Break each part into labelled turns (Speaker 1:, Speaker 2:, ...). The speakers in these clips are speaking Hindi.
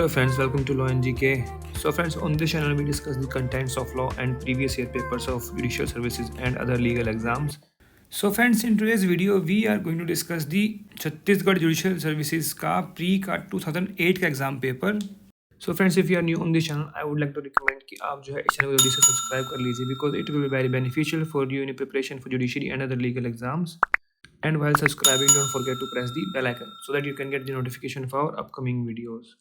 Speaker 1: Hello friends, welcome to Law and GK. So friends, on this channel we discuss the contents of law and previous year papers of judicial services and other legal exams. So friends, in today's video we are going to discuss the Chhattisgarh Judicial Services का pre का 2008 का exam paper. So friends, if you are new on this channel, I would like to recommend कि आप जो है इस channel को जल्दी से subscribe कर लीजिए because it will be very beneficial for you in preparation for judiciary and other legal exams. And while subscribing, don't forget to press the bell icon so that you can get the notification for our upcoming videos.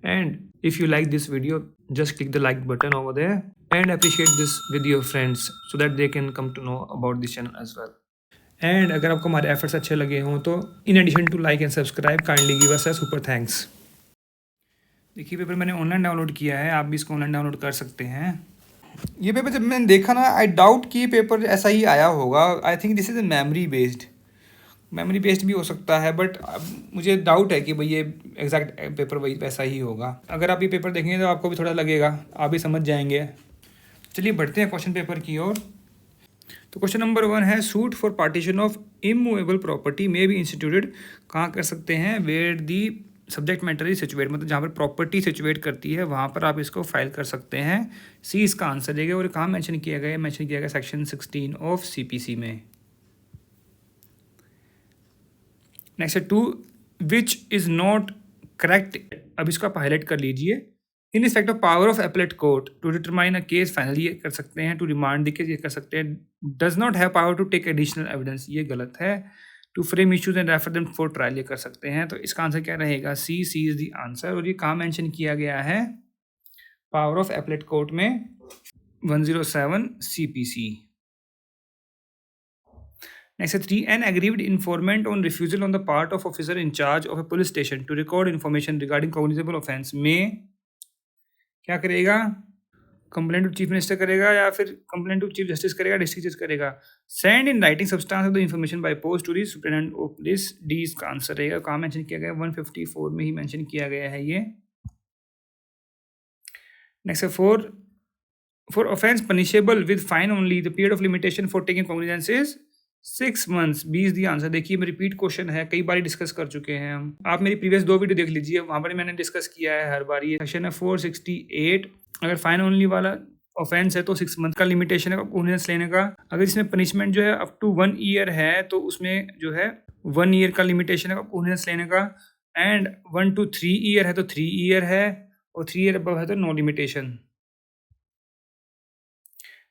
Speaker 1: And if you like this video, just click the like button over there and appreciate this with your friends so that they can come to know about this channel as well. And अगर आपको हमारे efforts अच्छे लगे हों तो in addition to like and subscribe, kindly give us a super thanks. देखिए पेपर मैंने ऑनलाइन डाउनलोड किया है, आप भी इसको ऑनलाइन डाउनलोड कर सकते हैं. ये पेपर जब मैंने देखा ना, आई डाउट कि ये पेपर ऐसा ही आया होगा. I think this is memory based भी हो सकता है, बट मुझे डाउट है कि भाई ये एग्जैक्ट पेपर वही वैसा ही होगा. अगर आप ये पेपर देखेंगे तो आपको भी थोड़ा लगेगा, आप भी समझ जाएंगे. चलिए बढ़ते हैं क्वेश्चन पेपर की ओर. तो क्वेश्चन नंबर 1 है, suit for partition of immovable property may be instituted. कहाँ कर सकते हैं? Where the subject matter is situate, मतलब जहाँ पर प्रॉपर्टी सिचुएट करती है वहाँ पर आप इसको फाइल कर सकते हैं. सी इसका आंसर देगा. और कहाँ मेंशन किया गया सेक्शन 16 ऑफ CPC में. नेक्स्ट है 2 विच इज़ नॉट करेक्ट. अब इसको आप हाईलाइट कर लीजिए. In respect of power of appellate court to determine a case finally ये कर सकते हैं. टू रिमांड द केस ये कर सकते हैं. Does not have power to take additional evidence, ये गलत है. To frame issues and refer them for trial ये कर सकते हैं. तो इसका आंसर क्या रहेगा? C is the answer. और ये कहाँ मेंशन किया गया है? पावर ऑफ एपलेट कोर्ट में 107 CPC. Next है 3, an aggrieved informant on refusal on the part of officer in charge of a police station to record information regarding cognizable offence में क्या करेगा? कंप्लेंट टू चीफ मिनिस्टर करेगा या फिर कंप्लेंट टू चीफ जस्टिस करेगा, डिस्ट्रिक्ट जज करेगा. Send in writing substance of the information by post to the superintendent of police. D इसका आंसर रहेगा. कहाँ मेंशन किया गया? 154 में ही मेंशन किया गया है ये. नेक्स्ट है 4, for offence punishable with fine only the period of limitation for taking cognizance is 6 months. 20 the answer. देखिए मैं रिपीट क्वेश्चन है, कई बार डिस्कस कर चुके हैं हम. आप मेरी प्रीवियस 2 वीडियो देख लीजिए, वहाँ पर मैंने डिस्कस किया है हर बार. ये सेक्शन है 468. अगर फाइन ओनली वाला ऑफेंस है तो 6 month का लिमिटेशन है कॉग्निजेंस लेने का. अगर इसमें पनिशमेंट जो है अप टू 1 year है तो उसमें जो है 1 year का लिमिटेशन है कॉग्निजेंस लेने का. एंड 1 to 3 year है तो 3 year है, और 3 year अबव है तो no limitation.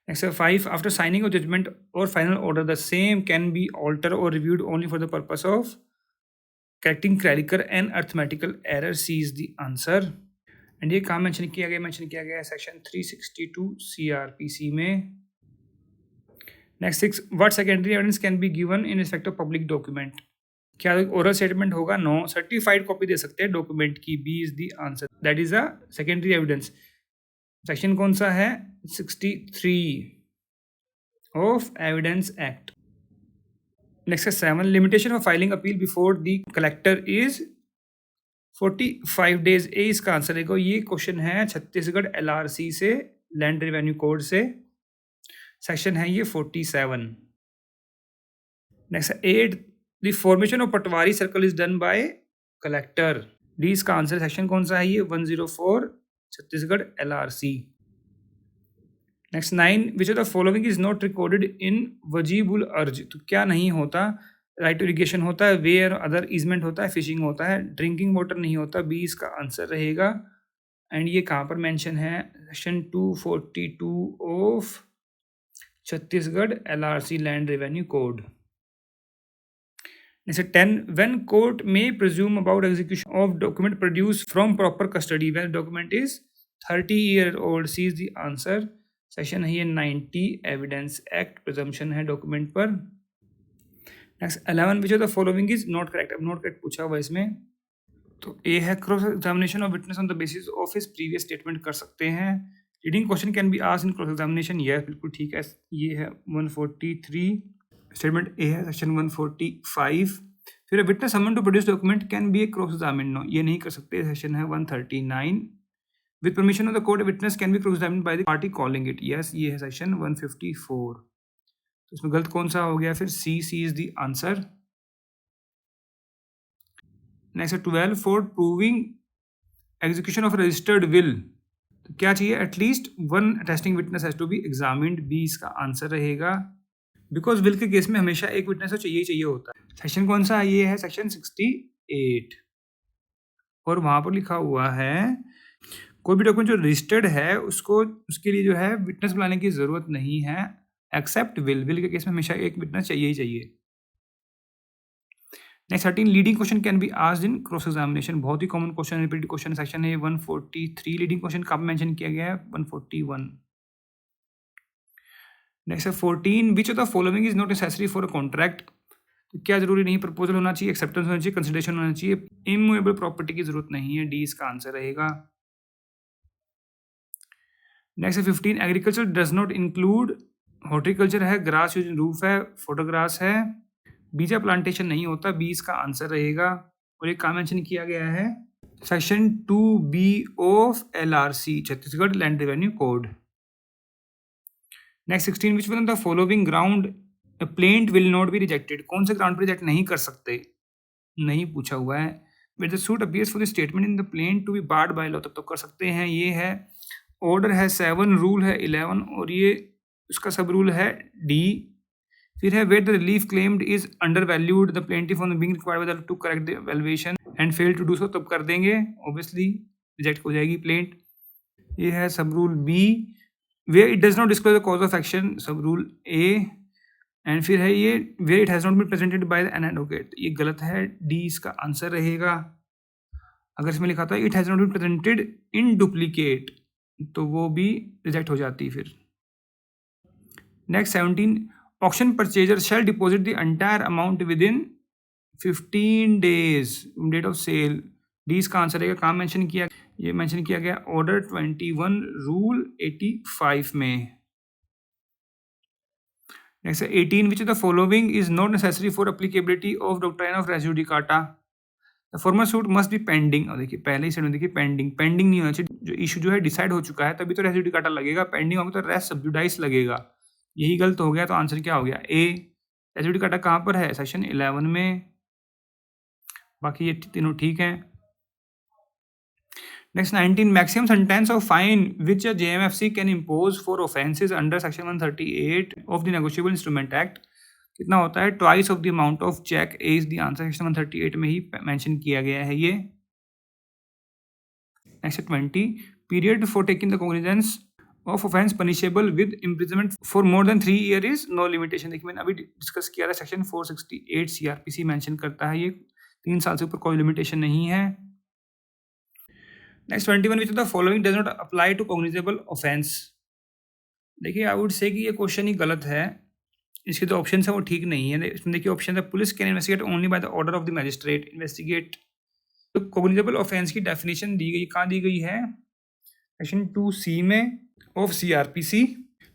Speaker 1: Next 5, after signing of judgment or final order, the same can be altered or reviewed only for the purpose of correcting clerical and arithmetical error. C is the answer. And ये कहाँ मेंशन किया गया है? सेक्शन 362 CRPC में. Next 6, what secondary evidence can be given in respect of public document. क्या ओरल स्टेटमेंट होगा? नो. सर्टिफाइड कॉपी दे सकते हैं डॉक्यूमेंट की. B is the answer. That is a secondary evidence. Section कौन सा है? 63 of evidence act. Next 7, limitation of filing appeal before the collector is 45 days. A इसका आंसर है. ये क्वेश्चन है छत्तीसगढ़ LRC से, लैंड रेवेन्यू कोड से. सेक्शन है ये 47. Next 8, the formation of patwari circle is done by collector. D इसका आंसर. सेक्शन कौन सा है ये? 104 Chhattisgarh LRC. Next 9, which of the following is not recorded in वजीबुल अर्ज. तो क्या नहीं होता? राइट टू इरिगेशन होता है, वेयर अदर ईजमेंट होता है, फिशिंग होता है, ड्रिंकिंग वाटर नहीं होता. बी इसका आंसर रहेगा. एंड ये कहाँ पर मेंशन है? Section 242 of Chhattisgarh LRC land revenue code. Next 10, when court may presume about execution of document produce from proper custody when document is 30 year old. C is the answer. Section है ये 90 एविडेंस एक्ट. प्रिजम्पशन है डॉक्यूमेंट पर. Next 11, which of the following is not correct. अब नॉट करेक्ट पूछा हुआ इसमें. तो ए है, cross examination of witness on the basis of his previous statement कर सकते हैं. Reading question can be asked in cross examination. यह बिल्कुल ठीक है. ये है 143. स्टेटमेंट ए है सेक्शन 145. फिर witness summon to produce document can be a cross examine. No, ये नहीं कर सकते. सेक्शन है 139. With permission of the court witness can be cross examined by the party calling it. Yes, ये है सेक्शन 154. तो इसमें गलत कौन सा हो गया? फिर C is the answer. Next 12, for proving execution of registered will, तो क्या चाहिए, at least one attesting witness has to be examined, B इसका आंसर रहेगा। बिकॉज विल के केस में हमेशा एक विटनेस तो चाहिए ही चाहिए होता है। सेक्शन कौन सा है, ये है सेक्शन 68, और वहां पर लिखा हुआ है कोई भी डॉक्यूमेंट जो रजिस्टर्ड है उसको, उसके लिए जो है विटनेस बुलाने की जरूरत नहीं है, एक्सेप्ट विल। विल के केस में हमेशा एक विटनेस चाहिए ही चाहिए। Next 13, leading question can be asked in cross examination, बहुत ही common question, repeated question section है 143। लीडिंग क्वेश्चन कब मेंशन किया गया है, 141। नेक्स्ट है 14, विच of the following is not necessary for a contract, तो क्या जरूरी नहीं, प्रपोजल होना चाहिए, एक्सेप्टेंस होना चाहिए, कंसिडरेशन होना चाहिए, इमूवेबल प्रॉपर्टी की जरूरत नहीं है, डी इसका आंसर रहेगा। नेक्स्ट है 15, agriculture does not include, horticulture है, ग्रास यूज रूफ है, फोटोग्रास है, बीजा प्लांटेशन नहीं होता, बी इसका आंसर रहेगा। और एक काम मेंशन किया गया है section 2B of LRC, Chhattisgarh land revenue code. Next 16, which one of the following ground plaint will not be rejected, कौन से ग्राउंड पर रिजेक्ट नहीं कर सकते, नहीं पूछा हुआ है। With the suit appears for the statement in the plaint to be barred by law, तब तो कर सकते हैं। ये है ऑर्डर है 7, रूल है 11, और ये उसका सब रूल है डी। फिर है where the relief claimed is undervalued, the plaintiff on being required by the to correct the valuation and fail to do so, तब कर देंगे, ऑब्वियसली रिजेक्ट हो जाएगी प्लेंट। ये है सब rule B, where it does not disclose the cause of action, सब रूल ए। एंड फिर है ये where it has not been presented by an advocate, ये गलत है, डी इसका आंसर रहेगा। अगर इसमें लिखा था it has not been presented in duplicate, तो वो भी रिजेक्ट हो जाती फिर। Next 17, auction purchaser shall deposit the entire amount within 15 days date of sale, D इसका आंसर रहेगा। काम मेंशन किया, ये मेंशन किया गया ऑर्डर 21 रूल 85 में। Next 18, which of the following is not necessary for applicability of doctrine of res judicata, the former suit must be pending, और देखिए पहले ही साइड में देखिए पेंडिंग, पेंडिंग नहीं होना चाहिए, जो इशू जो है डिसाइड हो चुका है तभी तो रेस जुडिकाटा लगेगा, पेंडिंग होगा तो रेस सब्जुडाइस लगेगा, यही गलत हो गया, तो आंसर क्या हो गया, ए। रेस जुडिकाटा कहाँ पर है, सेक्शन 11 में, बाकी ये तीनों ठीक हैं। Next 19, maximum sentence of fine which a JMFC can impose for offences under section 138 of the negotiable instrument act, कितना होता है, twice of the amount of cheque, A is the answer, section 138 में ही मेंशन किया गया है ये। Next 20, period for taking the cognizance of offence punishable with imprisonment for more than 3 years is no limitation, देखिए मैंने अभी डिस्कस किया था, सेक्शन 468 CRPC मेंशन करता है ये 3 साल से ऊपर कोई लिमिटेशन नहीं है। Next 21, which of the following does not apply to cognizable offence, देखिए आई वुड से कि ये क्वेश्चन ही गलत है, इसके जो ऑप्शन है वो ठीक नहीं है। इसमें देखिए ऑप्शन है police can investigate only by the order of the magistrate, investigate, तो कॉग्निजेबल ऑफेंस की डेफिनेशन दी गई, कहाँ दी गई है, सेक्शन 2C में ऑफ CRPC,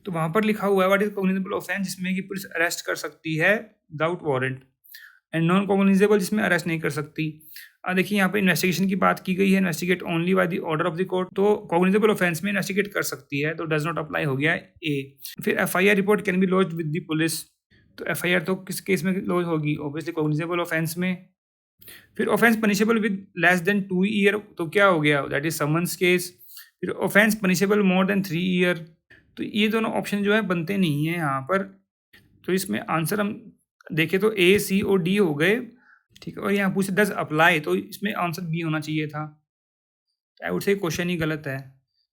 Speaker 1: तो वहाँ पर लिखा हुआ है व्हाट इज कॉग्निजेबल ऑफेंस, जिसमें कि पुलिस अरेस्ट कर सकती है without warrant, and non cognizable जिसमें अरेस्ट नहीं कर सकती। देखिए यहाँ पे इन्वेस्टिगेशन की बात की गई है, investigate only by the order of the court, तो कॉग्निजेबल ऑफेंस में इन्वेस्टिगेट कर सकती है, तो डज नॉट अप्लाई हो गया ए। फिर FIR report can be lodged with the police, तो FIR तो किस केस में लॉज होगी, ऑब्वियसली कॉग्निजेबल ऑफेंस में। फिर offence punishable with less than 2 years, तो क्या हो गया, दैट इज समन्स केस। फिर ऑफेंस पनिशेबल मोर देन 3 years, तो ये दोनों ऑप्शन जो है बनते नहीं है यहाँ पर, तो इसमें आंसर हम देखें तो A, C और D हो गए, ठीक है, और यहाँ पूछे डज अप्लाई, तो इसमें आंसर बी होना चाहिए था, आई वुड से क्वेश्चन ही गलत है,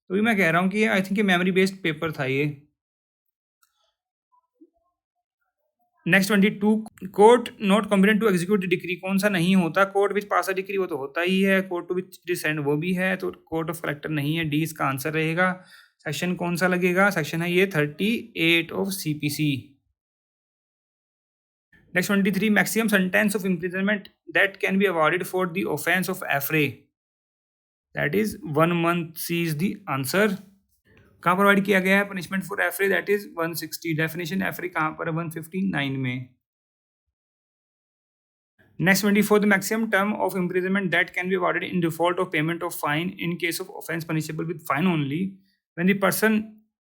Speaker 1: तो भी मैं कह रहा हूँ कि आई थिंक ये मेमोरी बेस्ड पेपर था ये। Next 22, court not competent to execute decree, कौन सा नहीं होता, court which pass a degree वो तो होता ही है, कोर्ट टू विच डिसेंड वो भी है, तो कोर्ट ऑफ कलेक्टर नहीं है, डी इसका आंसर रहेगा। सेक्शन कौन सा लगेगा, सेक्शन है ये 38 of CPC। Next 23, maximum sentence of imprisonment that can be awarded for the offence of affray, that is 1 month, C is the answer. कहाँ प्रोवाइड किया गया है punishment for affray, that is 160, definition affray कहाँ पर है, 159 में। Next 24, the maximum term of imprisonment that can be awarded in default of payment of fine in case of offence punishable with fine only when the person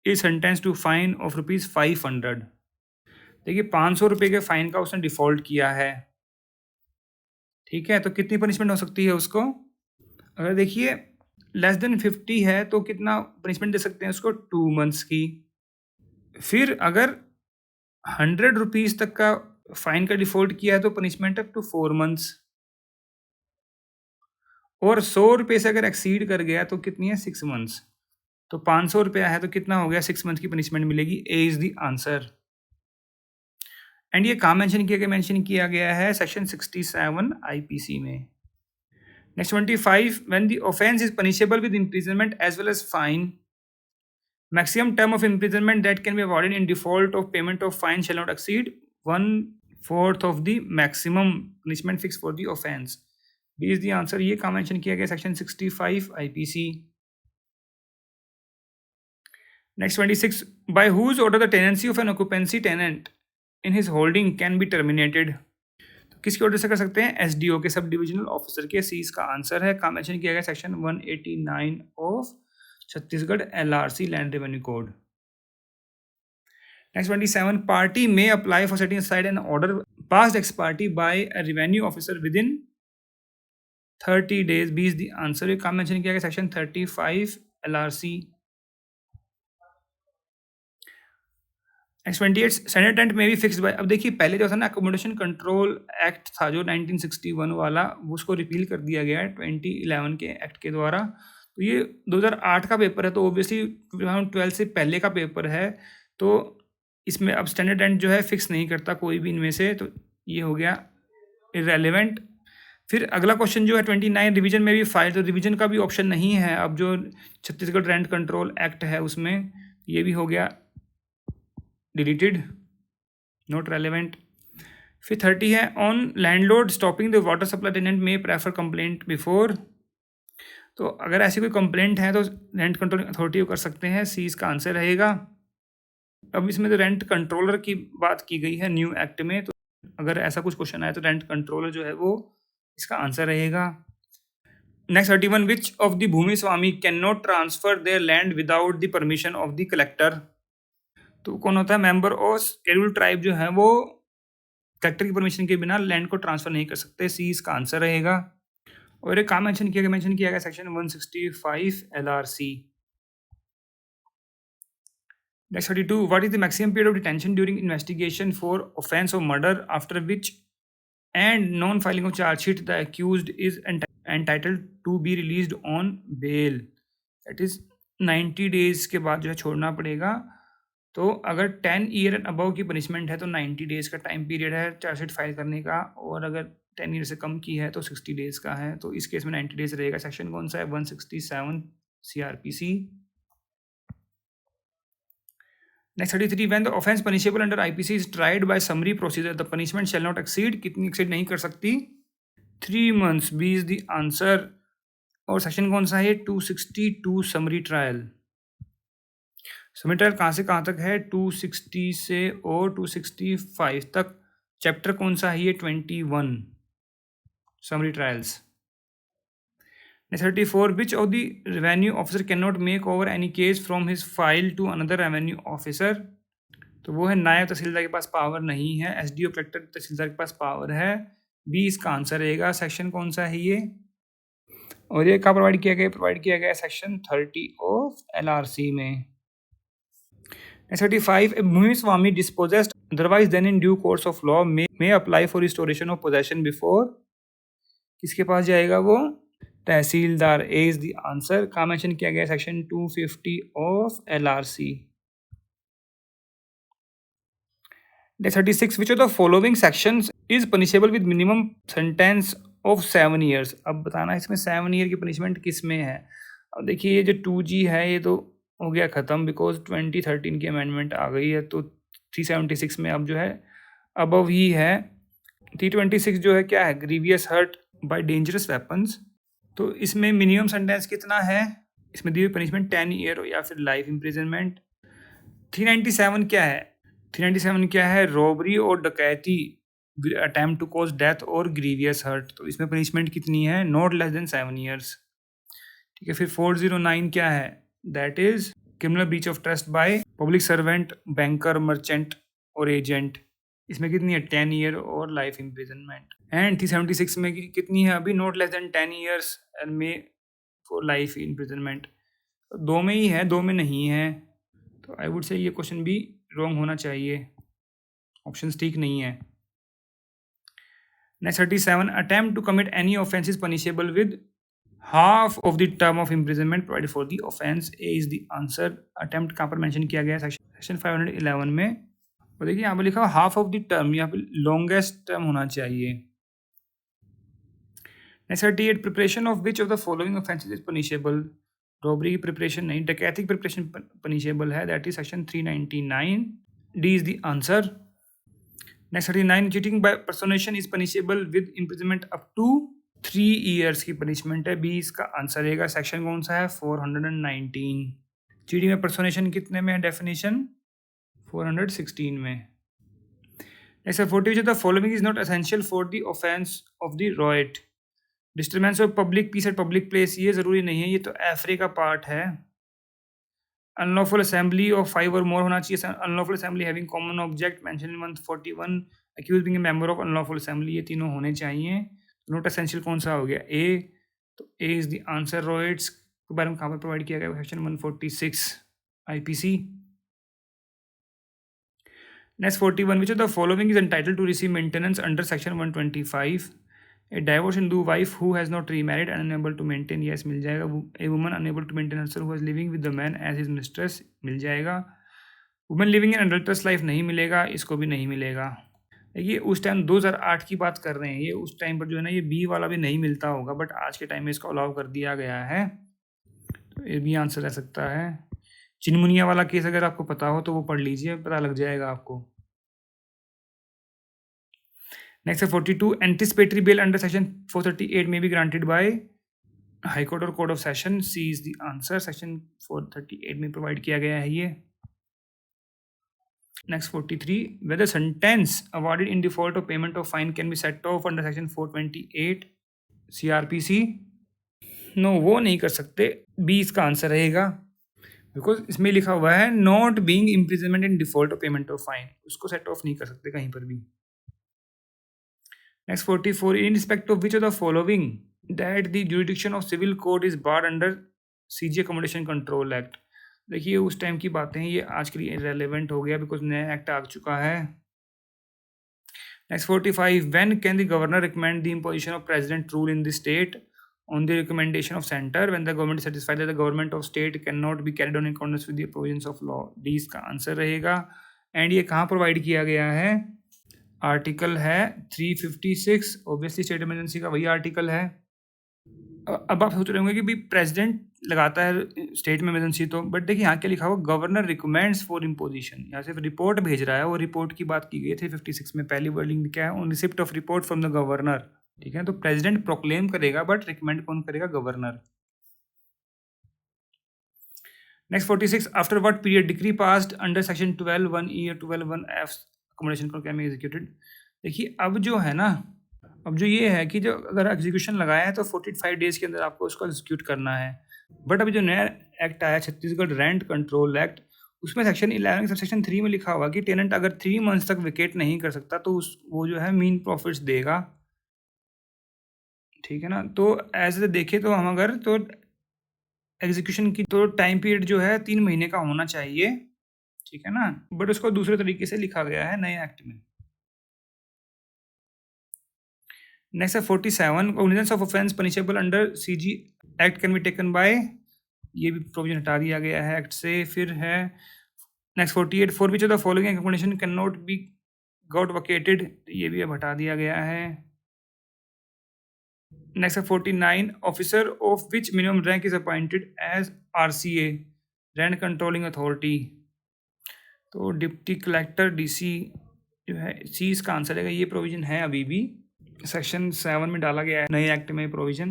Speaker 1: is sentence to fine of ₹500, देखिए 500 रुपये के फाइन का उसने डिफॉल्ट किया है, ठीक है, तो कितनी पनिशमेंट हो सकती है उसको, अगर देखिए लेस देन 50 है तो कितना पनिशमेंट दे सकते हैं उसको, 2 मंथ्स की। फिर अगर 100 रुपीज़ तक का फाइन का डिफ़ॉल्ट किया है तो पनिशमेंट अप टू 4 मंथ्स, और 100 रुपये से अगर एक्सीड कर गया तो कितनी है, 6 मंथ्स। तो 500 रुपया है तो कितना हो गया, 6 मंथ की पनिशमेंट मिलेगी। A is the answer. And ये कहाँ मेंशन किया गया है, सेक्शन 67 आईपीसी में। Next 25, when the offence is punishable with imprisonment as well as fine, maximum term of imprisonment that can be awarded in default of payment of fine shall not exceed 1/4 of the maximum punishment fixed for the offense. B is the answer। ये कहाँ मेंशन किया गया, section 65 IPC. Next 26, by whose order the tenancy of an occupancy tenant in his holding can be terminated। तो किसके ऑर्डर से कर सकते हैं, एसडीओ के, सब डिविजनल ऑफिसर के। सी इसका आंसर है। कहाँ मेंशन किया गया, section 189 of Chhattisgarh LRC land revenue code. Next 27, party may apply for setting aside an order passed ex parte by a revenue officer within 30 days। B is the answer। ये कहाँ मेंशन किया गया, section 35 LRC। Next 28, standard rent में भी फिक्स्ड बाय। अब देखिए पहले जो था ना अकोमोडेशन कंट्रोल एक्ट था जो 1961 वाला, उसको रिपील कर दिया गया है 2011 के एक्ट के द्वारा। तो ये 2008 का पेपर है, तो ऑब्वियसली 2012 से पहले का पेपर है, तो इसमें अब स्टैंडर्ड रेंट जो है फिक्स नहीं करता कोई भी इनमें से, तो ये हो गया इररेलेवेंट। फिर अगला क्वेश्चन जो है 29, रिवीजन में भी फाइल, तो रिवीजन का भी ऑप्शन नहीं है अब जो छत्तीसगढ़ रेंट कंट्रोल एक्ट है उसमें, ये भी हो गया डिलीटेड, नॉट रेलेवेंट। फिर 30 है, on landlord stopping the water supply tenant may prefer complaint before. तो अगर ऐसी कोई कंप्लेंट है तो रेंट कंट्रोल अथॉरिटी को कर सकते हैं। सी इसका आंसर रहेगा। अब इसमें तो रेंट कंट्रोलर की बात की गई है न्यू एक्ट में, तो अगर ऐसा कुछ क्वेश्चन आए तो रेंट कंट्रोलर जो है वो इसका आंसर रहेगा। Next 31, which of the bhumi swami can not transfer their land without the permission of the collector. तो कौन होता है, मेंबर ऑफ शेड्यूल्ड ट्राइब जो है वो कलेक्टर की परमिशन के बिना लैंड को ट्रांसफर नहीं कर सकते। सी इसका आंसर रहेगा। और एक कहाँ मेंशन किया गया, section 165 LRC। Next 32, what is the maximum period of detention during investigation for offense of murder after which and non-filing of charge sheet the accused is entitled to be released on bail। That is 90 days के बाद जो है छोड़ना पड़ेगा। तो अगर 10 ईयर एंड अबव की पनिशमेंट है तो 90 डेज़ का टाइम पीरियड है चार्जशीट फाइल करने का, और अगर 10 ईयर से कम की है तो 60 डेज़ का है। तो इस केस में 90 डेज़ रहेगा। सेक्शन कौन सा है, 167 CRPC। Next 33, when the offence punishable under IPC is tried by summary procedure the punishment shall not exceed. कितनी एक्सीड नहीं कर सकती, 3 months. B is the answer. और सेक्शन कौन सा है, 262 समरी ट्रायल। समरी ट्रायल कहाँ से कहाँ तक है, 260 से और 265 तक। चैप्टर कौन सा है, ये 21 summary trials. 34, which of the revenue officer can not make over any case from his file to another revenue officer. तो वो है नायब तहसीलदार के पास पावर नहीं है, एसडीओ कलेक्टर तहसीलदार के पास पावर है। बी इसका आंसर रहेगा। सेक्शन कौन सा है ये, और ये कहाँ प्रोवाइड किया गया सेक्शन 30 ऑफ LRC में। 35, a Bhumi Swami dispossessed otherwise then in due course of law may apply for restoration of possession before, किसके पास जाएगा वो, तहसीलदार। ए इज द आंसर। कहाँ मेंशन किया गया, section 250 of LRC। 36, which of the following sections is punishable with minimum sentence of 7 years। अब बताना इसमें 7 ईयर की पनिशमेंट किस में है। अब देखिए ये जो 2G है ये तो हो गया ख़त्म, बिकॉज 2013 की अमेंडमेंट आ गई है, तो 376 में अब जो है अबव ही है। 326 जो है क्या है, grievous hurt by dangerous weapons. तो इसमें मिनिमम सेंटेंस कितना है, इसमें दी हुई पनिशमेंट 10 ईयर या फिर लाइफ इम्प्रिजनमेंट। 397 क्या है, 397 क्या है, रॉबरी और डकैती, अटैम्प्ट टू कॉज डेथ और ग्रीवियस हर्ट। तो इसमें पनिशमेंट कितनी है, नॉट लेस देन 7 years। ठीक है। फिर 409 क्या है, that is criminal breach of trust by public servant, banker, merchant और एजेंट। इसमें कितनी है, 10 ईयर और लाइफ इम्प्रिजनमेंट। एंड 376 में कितनी है अभी, not less than 10 years and may for life imprisonment. दो में ही है, दो में नहीं है, तो आई वुड से ये क्वेश्चन भी रॉन्ग होना चाहिए, ऑप्शन ठीक नहीं है। Next 37, attempt to commit any offence is punishable with half of the term of imprisonment provided for the offence. A is the answer. Attempt कहाँ पर मेंशन किया गया है? सेक्शन 511 में। और देखिए यहाँ पर लिखा हाफ ऑफ द टर्म, यहाँ पे लॉन्गेस्ट टर्म होना चाहिए। Next 38, preparation of which of the following offences is punishable. Robbery की प्रिपरेशन नहीं, डकैती की प्रिपरेशन पनिशेबल है, that is section 399। D is the answer. Next 39, cheating by personation is punishable with imprisonment up to 3 years की पनिशमेंट है। बी इसका आंसर रहेगा। सेक्शन कौन सा है? 419। चीटिंग बाय पर्सोनेशन कितने में है डेफिनेशन? 416 में। Next 40, the following is not essential for the offence of the riot. Disturbance of public piece eight public place, ये जरूरी नहीं है, ये तो एफरे का पार्ट है। अनलॉफुल असेंबली ऑफ 5 और मोर होना चाहिए। Unlawful assembly having common object mention in 141, accuse being a member of unlawful assembly, ये तीनों होने चाहिए। नॉट एसेंशियल कौन सा हो गया? ए। तो A is the answer. Riots के बारे में कहाँ पर प्रोवाइड किया गया? Section 146 IPC. Next 41, which of the following is entitled to receive maintenance under section 125। A divorce Hindu wife who has not remarried and unable to maintain, yes मिल जाएगा। A woman unable to maintain herself who is living with the man as his mistress, मिल जाएगा। वुमेन लिविंग इन अडल्टरस लाइफ नहीं मिलेगा, इसको भी नहीं मिलेगा। ये उस टाइम 2008 की बात कर रहे हैं, ये उस टाइम पर जो है ना, ये बी वाला भी नहीं मिलता होगा, बट आज के टाइम में इसको अलाउ कर दिया गया है, तो ये भी आंसर रह सकता है। चिनमुनिया वाला केस अगर आपको पता हो तो वो पढ़ लीजिए, पता लग जाएगा आपको। नेक्स्ट है 42, एंटिसिपेटरी बेल अंडर सेक्शन 438 में be granted by high court और court of session. C is the answer. Section 438 में प्रोवाइड किया गया है ये। Next 43, whether sentence awarded in default of payment of fine can be set off under section 428 CrPC. No, वो नहीं कर सकते, बी इसका आंसर रहेगा, बिकॉज इसमें लिखा हुआ है not being imprisonment in default of payment of fine, उसको सेट ऑफ नहीं कर सकते कहीं पर भी। Next 44, in respect of which of the following that the jurisdiction of civil court is barred under CG Accommodation Control Act। देखिए उस टाइम की बातें हैं, ये आज के लिए रेलेवेंट हो गया बिकॉज नया एक्ट आ चुका है। Next 45, when can the governor recommend the imposition of president rule in the state on the recommendation of center when the government is satisfied that the government of state cannot be carried on in accordance with the provisions of law। D इसका आंसर रहेगा। एंड ये कहाँ प्रोवाइड किया गया है? आर्टिकल है 356, ऑब्वियसली स्टेट इमरजेंसी का वही आर्टिकल है। अब आप सोच रहे होंगे कि भाई प्रेसिडेंट लगाता है स्टेट में इमरजेंसी, तो बट देखिए यहाँ क्या लिखा हुआ, गवर्नर रिकमेंड्स फॉर इम्पोजिशन, यहाँ सिर्फ रिपोर्ट भेज रहा है, वो रिपोर्ट की बात की गई है 356 में। पहली वर्डिंग क्या है? On receipt of report from the governor. ठीक है, तो प्रेसिडेंट प्रोक्लेम करेगा बट रिकमेंड कौन करेगा? Governor. Next 46, after what period decree passed under section 12(1)(e) और 12(1)(f) अकोमोडेशन को कैन बी एग्जीक्यूटेड। देखिए अब जो है ना, अब जो ये है कि जो अगर एग्जीक्यूशन लगाया है तो 45 डेज के अंदर आपको उसको एग्जीक्यूट करना है। बट अभी जो नया एक्ट आया छत्तीसगढ़ रेंट कंट्रोल एक्ट, उसमें सेक्शन 11 सेक्शन 3 में लिखा हुआ कि टेनेंट अगर 3 मंथ्स तक वेकेट नहीं कर सकता तो वो जो है मीन प्रॉफिट्स देगा। ठीक है ना, तो ऐसे देखें तो हम अगर तो एग्जीक्यूशन की तो टाइम पीरियड जो है 3 महीने का होना चाहिए। ठीक है ना, बट उसको दूसरे तरीके से लिखा गया है नए एक्ट में। नेक्स्ट है 47, cognizance of offence punishable under CG act can be taken by, ये भी प्रोविजन हटा दिया गया है एक्ट से। फिर है next 48, for which of the following accommodation can not be got vacated, ये भी अब हटा दिया गया है। नेक्स्ट है 49, officer of which minimum rank is appointed as RCA rent controlling authority. तो डिप्टी कलेक्टर डीसी जो है, सी इसका आंसर है। ये प्रोविजन है अभी भी सेक्शन 7 में डाला गया है नए एक्ट में प्रोविजन।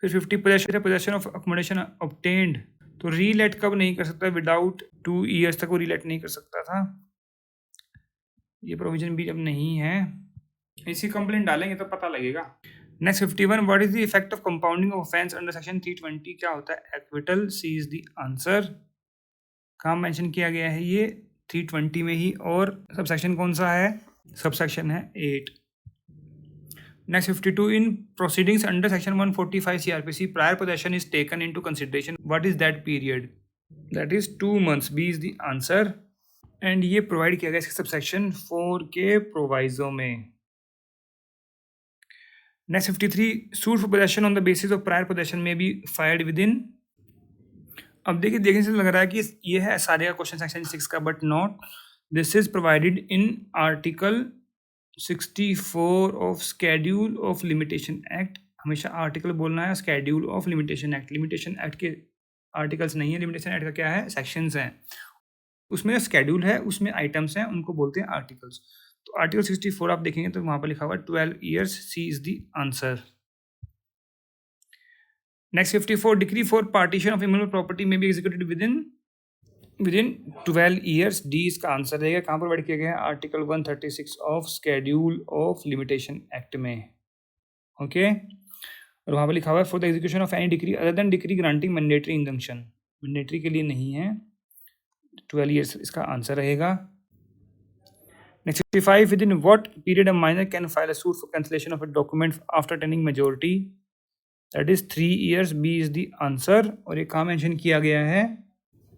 Speaker 1: फिर 50, पोजेशन ऑफ अकोमोडेशन ऑब्टेन्ड, तो रीलेट कब नहीं कर सकता? विदाउट 2 ईयर्स तक वो रीलेट नहीं कर सकता था, ये प्रोविजन भी अब नहीं है। इसी कंप्लेंट डालेंगे तो पता लगेगा। Next 51, what is the effect of compounding of offence under section 320, क्या होता है? Acquittal. C is the answer. कहाँ मेंशन किया गया है? ये 320 में ही। और सब सेक्शन कौन सा है? सब सेक्शन है 8। Next 52, in proceedings under section 145 CRPC, prior possession is taken into consideration. What is that period? That is 2 months. B is the answer. And ये प्रोवाइड किया गया इसके सबसेक्शन 4 के प्रोवाइजो में. Next 53, suit for possession on the basis of prior possession में बी फाइल्ड विद इन. अब देखिए, देखने से लग रहा है कि ये है सारे का क्वेश्चन सेक्शन 6 का, but not. This is provided in article 64 of schedule of limitation act. हमेशा आर्टिकल बोलना है, schedule of limitation act. Limitation act के आर्टिकल्स नहीं है, लिमिटेशन एक्ट का क्या है, सेक्शंस हैं. उसमें जो स्केड्यूल है उसमें आइटम्स हैं, उनको बोलते हैं आर्टिकल्स. तो आर्टिकल 64 आप देखेंगे तो वहाँ पर लिखा हुआ है 12 years. C is the answer. Next 54, decree for partition of immovable property may be executed within 12 years. D इसका आंसर रहेगा. कहाँ प्रोवाइड किया गया है, article 136 of schedule of limitation act में. ओके, और वहाँ पर लिखा हुआ है for the execution of any decree other than decree granting mandatory injunction. Mandatory के लिए नहीं है. 12 ईयर्स इसका आंसर रहेगा. Next 55, within what period a minor can file a suit for cancellation of a document after attaining majority. That is 3 years. B is the answer. और ये कहाँ मेंशन किया गया है,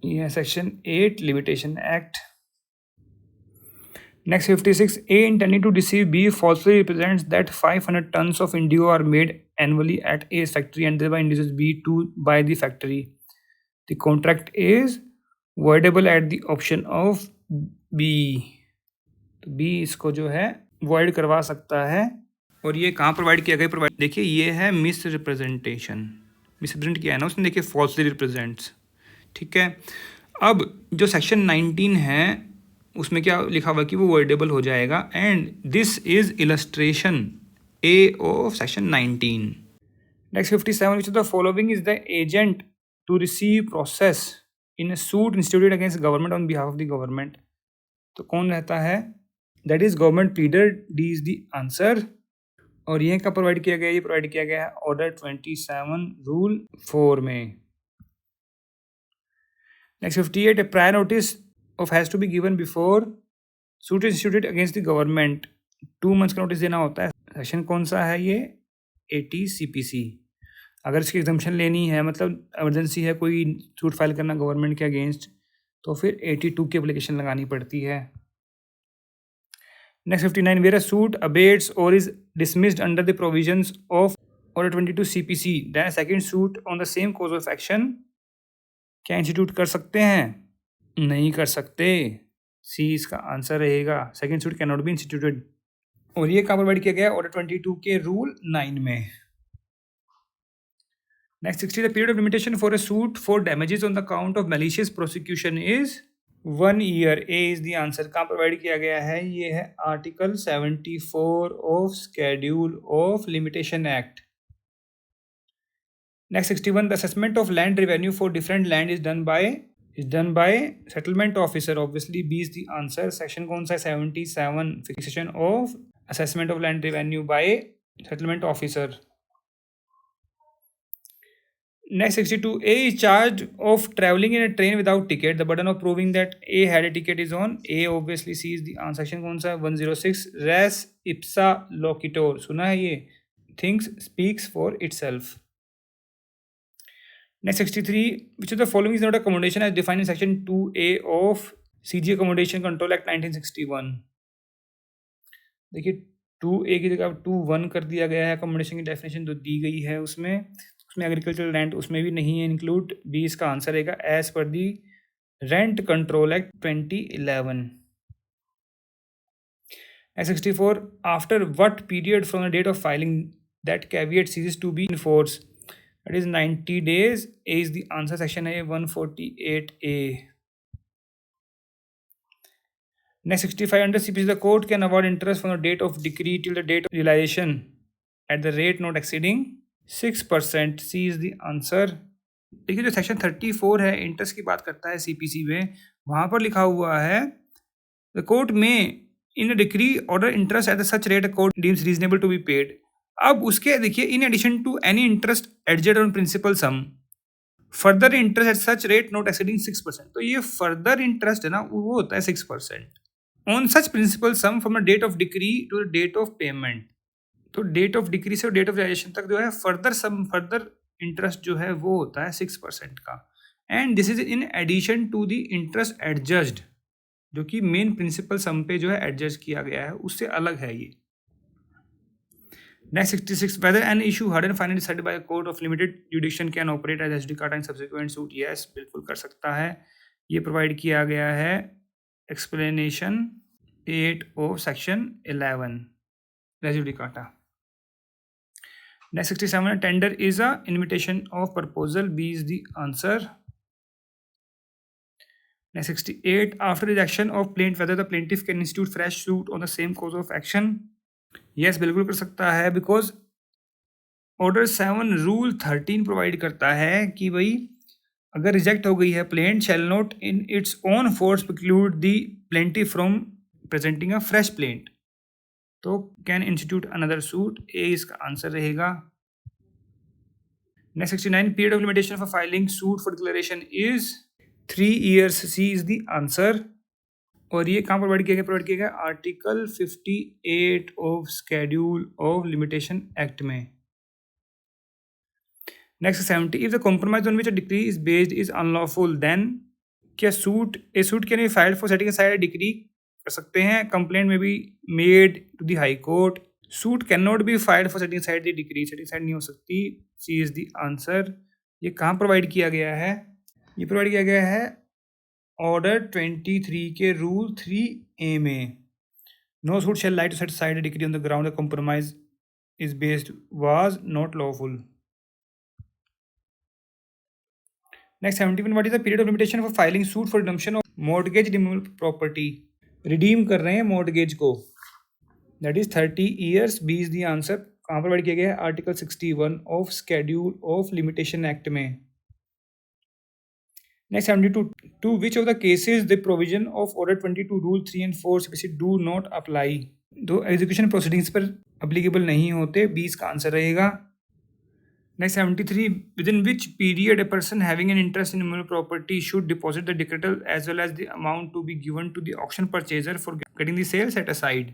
Speaker 1: ये है section 8 limitation act. Next 56, A intending to deceive B falsely represents that 500 tons of indigo are made annually at A's factory and thereby induces B to buy the factory. The contract is voidable at the option of B. तो B इसको जो है void करवा सकता है. और ये कहाँ प्रोवाइड किया गया, प्रोवाइड देखिए, ये है मिस रिप्रेजेंटेशन. मिसरिप्रेजेंट किया है ना उसने, देखिए फॉल्सली रिप्रेजेंट्स. ठीक है. अब जो सेक्शन 19 है उसमें क्या लिखा हुआ कि वो वर्डेबल हो जाएगा. And this is illustration A of section 19. Next 57, which of the following is the agent to receive process in suit instituted against government on behalf of the government. तो कौन रहता है, that is government pleader. D is the answer. और ये कब प्रोवाइड किया गया, ये प्रोवाइड किया गया है ऑर्डर 27 रूल 4 में. Next 58, a prior notice of has to be given before suit is instituted against the government. 2 months का नोटिस देना होता है. सेक्शन कौन सा है ये, 80 CPC. अगर इसकी एग्जम्पशन लेनी है, मतलब इमरजेंसी है कोई सूट फाइल करना गवर्नमेंट के अगेंस्ट, तो फिर 82 की एप्लीकेशन लगानी पड़ती है. Next 59, where a suit abates और is dismissed under the provisions of order 22 CPC, then second suit on the same cause of action क्या इंस्टीट्यूट कर सकते हैं, नहीं कर सकते. सी इसका आंसर रहेगा. Second suit can not B instituted. और ये कहाँ प्रोवाइड किया गया, ऑर्डर 22 के रूल 9 में. Next 60, the period of limitation for a suit for damages on the count of malicious prosecution is 1 year. A is the answer. कहाँ प्रोवाइड किया गया है, ये है article 74 of schedule of limitation act. Next 61, the assessment of land revenue for different land is done by settlement officer. Obviously B is the answer. Section कौन सा है, 77, fixation of assessment of land revenue by settlement officer. Next 62, A is charged of traveling in a train without ticket. The burden of proving that A had a ticket is on A. Obviously C is the answer. Section कौन सा है, 106, res ipsa loquitur. सुना है ये, things speaks for itself. Next 63, which of the following is not accommodation as defined in section 2A of CG Accommodation Control Act 1961. देखिए 2A की जगह 21 कर दिया गया है. अकोमोडेशन की डेफिनेशन जो दी गई है उसमें एग्रीकल्चरल रेंट उसमें भी नहीं है इंक्लूड. बी इसका आंसर रहेगा as per the rent control act 2011. Next 64, after what period from the date of filing that caveat ceases to be enforced. That is 90 days. A is the answer. Section A 148A. Next 65, under CPC the court can award interest from the date of decree till the date of realization at the rate not exceeding 6%. C is the answer. देखिए जो सेक्शन 34 है इंटरेस्ट की बात करता है CPC में, वहाँ पर लिखा हुआ है the court may in a decree order interest at such rate a court deems reasonable to be paid. अब उसके देखिए, in addition to any interest adjust on principal sum further interest at such rate not exceeding 6%. तो ये फर्दर इंटरेस्ट है ना, वो होता है 6% on such principal sum from the date of decree to the date of payment. तो डेट ऑफ डिक्री से डेट ऑफ रियलाइजेशन तक जो है फर्दर इंटरेस्ट जो है वो होता है 6% का, and this is in addition to the interest adjusted, जो कि मेन प्रिंसिपल सम पे जो है एडजस्ट किया गया है, उससे अलग है ये। Next 66, whether an issue heard and finally decided by a court of limited jurisdiction can operate as SD card in subsequent suit. Yes, बिल्कुल कर सकता है, ये प्रोवाइड किया गया है explanation 8 of section 11 res judicata. Next 67, tender is a invitation of proposal. B is the answer. Next 68, after rejection of plaint, whether the plaintiff can institute fresh suit on the same cause of action. Yes, बिल्कुल कर सकता है, because ऑर्डर 7 रूल 13 प्रोवाइड करता है कि भाई अगर रिजेक्ट हो गई है plaint, shall not in its own force preclude the plaintiff from presenting a fresh plaint, तो कैन इंस्टीट्यूट अनदर सूट। ए इसका आंसर रहेगा। Next 69, period of limitation for filing suit for declaration is 3 years. C is the answer. और ये कहाँ प्रोवाइड किया गया article 58 of schedule of limitation act में। Next 70, if the compromise on which a decree is based is unlawful, then क्या suit can be filed for setting aside decree कर सकते हैं। Complaint may be made to the high court. Suit can not be filed for setting side the decree, setting side नहीं हो सकती। C is the answer. ये कहाँ प्रोवाइड किया गया है, ये प्रोवाइड किया गया है ऑर्डर 23 के रूल 3A में। No suit shall lie to set side decree on the ground the compromise is based was not lawful. Next 71, what is the period of limitation for filing suit for redemption of mortgage removal property. Redeem कर रहे हैं मॉर्टगेज को, that is 30 years. B is the answer. कहाँ प्रोवाइड किया गया है article 61 of schedule of limitation act में। Next 72, to which of the cases the provision of order 22 rule 3 and 4 specific do not apply, दो एग्जीक्यूशन प्रोसीडिंग्स पर अप्लीकेबल नहीं होते। बी इसका आंसर रहेगा। Next 73, within which period a person having an interest in immovable property should deposit the decretal as well as the amount to be given to the auction purchaser for getting the sale set aside.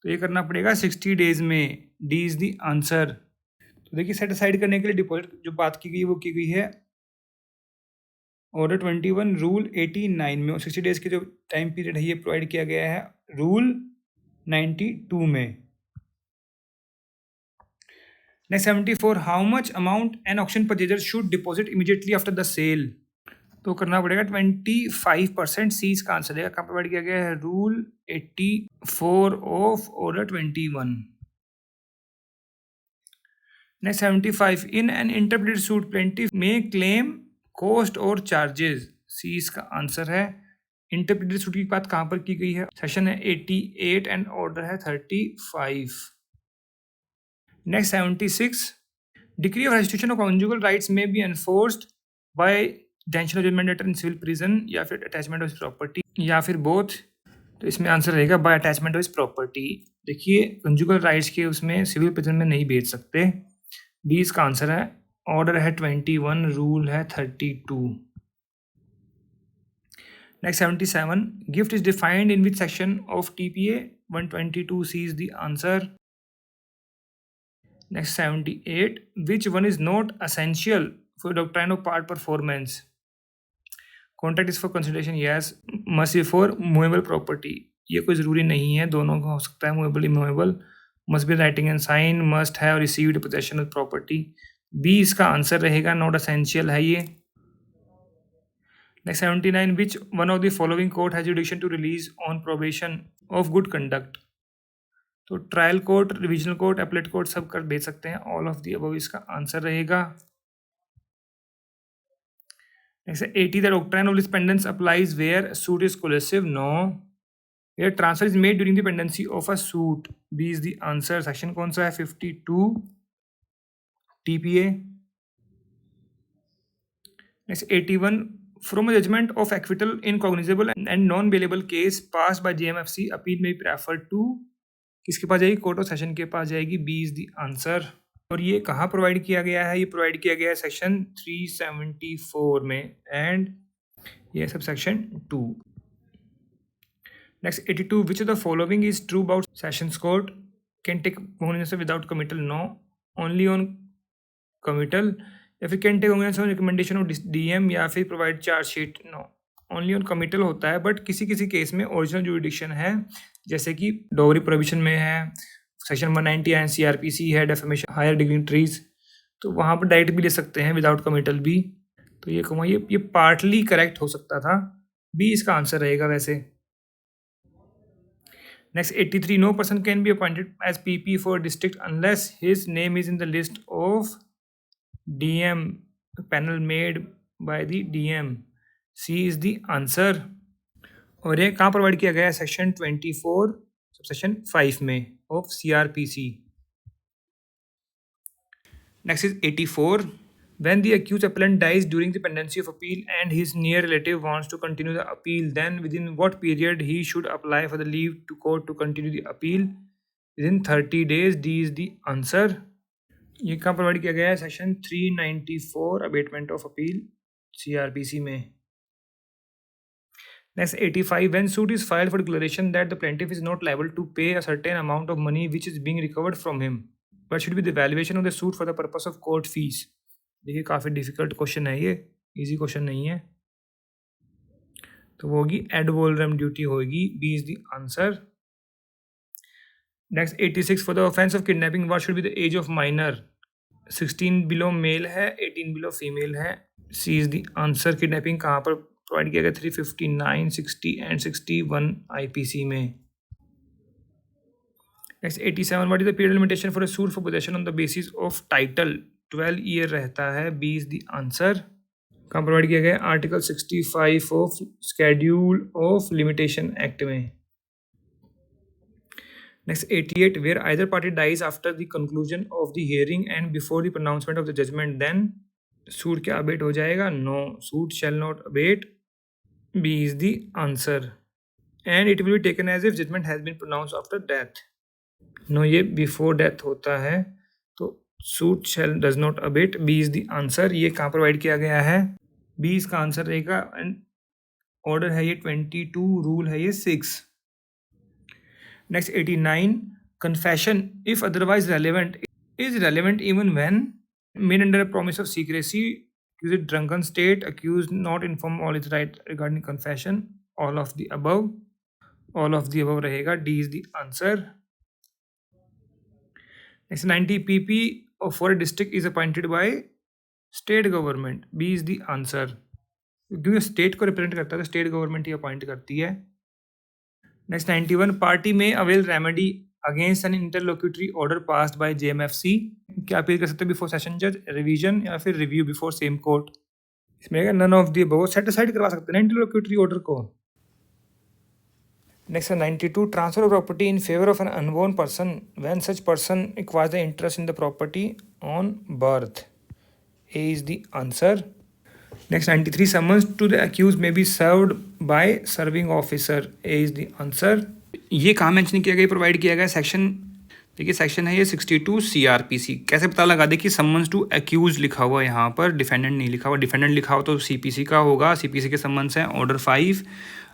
Speaker 1: तो ये करना पड़ेगा 60 डेज में। D is the answer. तो देखिए सेट असाइड करने के लिए डिपॉजिट जो बात की गई वो की गई है ऑर्डर 21 रूल 89 में, और 60 डेज के जो टाइम पीरियड है ये प्रोवाइड किया गया है रूल 92 में। Next 74, how much amount an auction purchaser should deposit immediately after the sale, तो करना पड़ेगा 25%। सी इसका आंसर देगा। कहाँ प्रोवाइड किया गया है rule 84 of order 21। Next 75, in an interpreted suit plaintiff में क्लेम कॉस्ट और चार्जेस। सी इसका आंसर है। इंटरप्रेटेड सूट की बात कहाँ पर की गई है, सेशन है 88 एंड ऑर्डर है 35। Next 76, decree of restriction of conjugal rights may be enforced by detention of judgment letter in civil prison या फिर अटैचमेंट ऑफ प्रॉपर्टी या फिर बोथ। तो इसमें आंसर रहेगा बाय अटैचमेंट ऑफ प्रॉपर्टी। देखिए कॉन्जुगल राइट्स के उसमें सिविल प्रिजन में नहीं बेच सकते। बी इसका आंसर है। ऑर्डर है 21, रूल है 32। Next 77, gift is defined in which section of TPA 122। C is the answer. Next 78, which one is not essential for doctrine of part performance? Contract is for consideration, yes. Must be for movable property, ये कोई ज़रूरी नहीं है, दोनों का हो सकता है movable immovable. Must be writing and sign, must have received possession of property. B इसका आंसर रहेगा, not essential है ये। Next 79, which one of the following court has jurisdiction to release on probation of good conduct? तो trial court, revisional court, appellate court सब कर भेज सकते हैं। ऑल ऑफ दी अबव इसका आंसर रहेगा। Next 80, the doctrine of dependence applies where suit is collusive. No, where transfer is made during the dependency of a suit. B is the answer. Section कौन सा है 52 TPA। Next 81, from a judgment of acquittal in cognizable and non bailable case pass by JMFC, appeal में प्रेफर टू किसके पास जाएगी, कोर्ट ऑफ सेशन के पास जाएगी। B is the answer. और ये कहाँ प्रोवाइड किया गया है, ये प्रोवाइड किया गया है सेक्शन 374 में, एंड ये सब section 2। Next 82, which of the following is true about sessions court. Can take cognizance without committal, no, only on committal, या फिर can take cognizance on recommendation of DM, या फिर provide chargesheet, no, only on committal होता है। बट किसी किसी केस में ओरिजिनल जुरिडिक्शन है, जैसे कि डोगरी प्रोविजन में है, सेक्शन 190 एंड सीआरपीसी है, डेफेमेशन हायर डिग्निटरीज, तो वहाँ पर डायरेक्ट भी ले सकते हैं विदाउट कमिटल भी। तो ये कहूँगा ये पार्टली करेक्ट हो सकता था, बी इसका आंसर रहेगा वैसे। Next 83, no person can be appointed as PP for district unless his name is in the list of DM panel made by the DM, C is the answer. और ये कहाँ प्रोवाइड किया गया है? सेक्शन 24 सबसेक्शन 5 में of CrPC. Next is 84, when the accused appellant dies during the pendency of appeal and his near relative wants to continue the appeal, then within what period he should apply for the leave to court to continue the appeal? Within 30 days, D is the answer। ये कहाँ प्रोवाइड किया गया है? Section 394 abatement of appeal CrPC में। Next 85, when suit is filed for declaration that the plaintiff is not liable to pay a certain amount of money which is being recovered from him, what should be the valuation of the suit for the purpose of court fees? देखिए काफ़ी डिफिकल्ट क्वेश्चन है, ये इजी क्वेश्चन नहीं है। तो वो होगी एड वोलरम ड्यूटी होगी, B is the answer. Next 86, for the offence of kidnapping what should be the age of minor? 16 below male है, 18 बिलो फीमेल है, C is the answer. Kidnapping कहाँ पर प्रोवाइड किया गया? 359, 60 एंड 61 आईपीसी में। Next 87, what is the period limitation for a suit for possession on the basis of title? 12 year रहता है, बी इज द आंसर। कहाँ प्रोवाइड किया गया? Article 65 of schedule of limitation act में। Next 88, where either party dies after the conclusion of the hearing and before the pronouncement of the judgment, then suit क्या अबेट हो जाएगा? No, suit shall not abate, B is the answer. And it will be taken as if judgment has been pronounced after death, no, ये बिफोर डेथ होता है, तो suit shall does not abate, B is the answer. ये कहाँ प्रोवाइड किया गया है? बी इसका आंसर रहेगा। एंड ऑर्डर है ये 22, रूल है ये 6। Next 89, confession if otherwise relevant is relevant even when made under a promise of secrecy, accused drunken state, accused not inform all his right regarding confession, all of the above, all of the above रहेगा, D is the answer। Next 90, PP for a district is appointed by state government, B is the answer। क्योंकि स्टेट को रिप्रेजेंट करता है तो स्टेट गवर्नमेंट ही अपॉइंट करती है। Next 91, party may avail remedy against an interlocutory order passed by JMFC, क्या अपील कर सकते हैं? बिफोर सेशन जज, रिवीजन, या फिर रिव्यू बिफोर सेम कोर्ट। इसमें none of the above, set aside करवा सकते हैं इंटरलोक्यूटरी ऑर्डर को। Next 92, transfer of property in favour of an unborn person when such person acquires the interest in the property on birth, A is the answer. Next 93, summons to the accused may be served by serving officer, A is the answer। ये कहाँ मेंशन किया गया, प्रोवाइड किया गया सेक्शन, देखिए सेक्शन है ये 62 सीआरपीसी। कैसे पता लगा? देखिए समन्स टू accused लिखा हुआ यहाँ पर, डिफेंडेंट नहीं लिखा हुआ। डिफेंडेंट लिखा हो तो सीपीसी का होगा, सीपीसी के समन्स हैं ऑर्डर 5।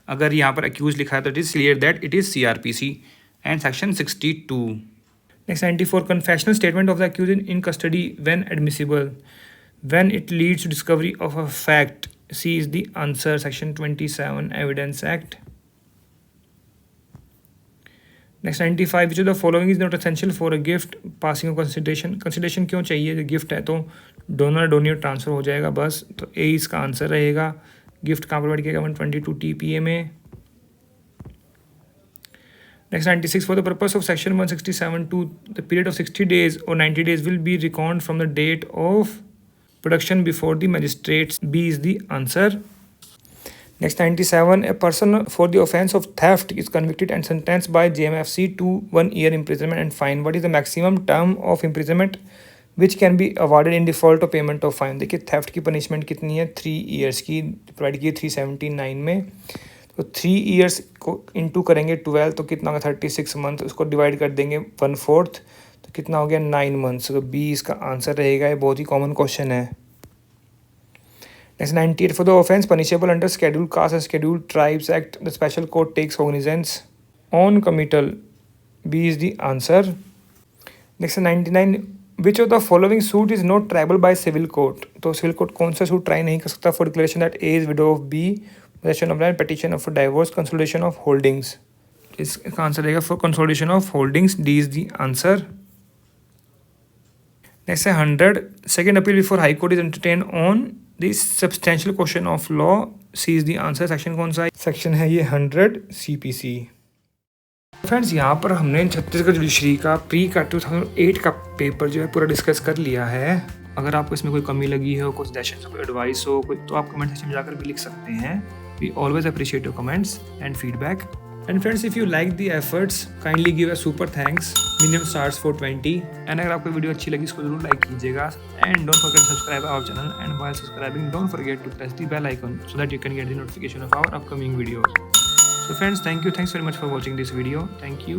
Speaker 1: अगर यहाँ पर accused लिखा है तो it is clear that it is CrPC and section 62। Next 94, confessional statement of the accused in custody when admissible, when it leads to discovery of a fact, C is the answer, section 27 Evidence Act। Next 95, which of the following is not essential for a gift passing of consideration? Consideration क्यों चाहिए? गिफ्ट है तो डोनर डोनियर ट्रांसफर हो जाएगा बस, तो ए इसका आंसर रहेगा। गिफ्ट कहाँ प्रोवाइड किया गया? 122 TPA में। Next 96, for the purpose of section 167(2), the period of 60 days or 90 days will be reckoned from the date of production before the magistrates, B is the answer। Next 97, a person for the offence of theft is convicted and sentenced by JMFC to 1 year imprisonment and fine, what is the maximum term of imprisonment which can be awarded in default of payment of fine? देखिए थेफ्ट की पनिशमेंट कितनी है? 3 years की प्रोवाइड की है 379 में। तो 3 years को इंटू करेंगे 12 तो कितना होगा? 36 month। उसको डिवाइड कर देंगे 1/4 तो कितना हो गया? 9 months। तो बी इसका आंसर रहेगा। ये बहुत ही कॉमन क्वेश्चन है। Next 98, for the offence punishable under schedule caste and schedule tribes act the special court takes cognizance on committal, B is the answer. Next 99, which of the following suit is not triable by civil court. तो सिविल कोर्ट कौन सा सूट ट्राई नहीं कर सकता? For declaration that A is widow of B, possession of land, petition of divorce, consolidation of holdings. इसका आंसर रहेगा for consolidation of holdings, D is the answer. Next है 100, second appeal before high court is entertain on this substantial question of law, C is the answer. Section कौन सा है? सेक्शन है ये 100 CPC। फ्रेंड्स यहाँ पर हमने छत्तीसगढ़ जुडिशरी का प्री का 2008 का पेपर जो है पूरा डिस्कस कर लिया है। अगर आपको इसमें कोई कमी लगी हो, कोई सजेशन, कोई एडवाइस हो, कोई, तो आप कमेंट सेक्शन में जाकर भी लिख सकते हैं। We always appreciate your comments and feedback. And friends, if you like the efforts kindly give a super thanks, minimum stars for 20। And अगर आपको वीडियो अच्छी लगी इसको जरूर लाइक कीजिएगा and don't forget to subscribe our channel and while subscribing don't forget to press the bell icon so that you can get the notification of our upcoming videos. So friends, thanks very much for watching this video. Thank you.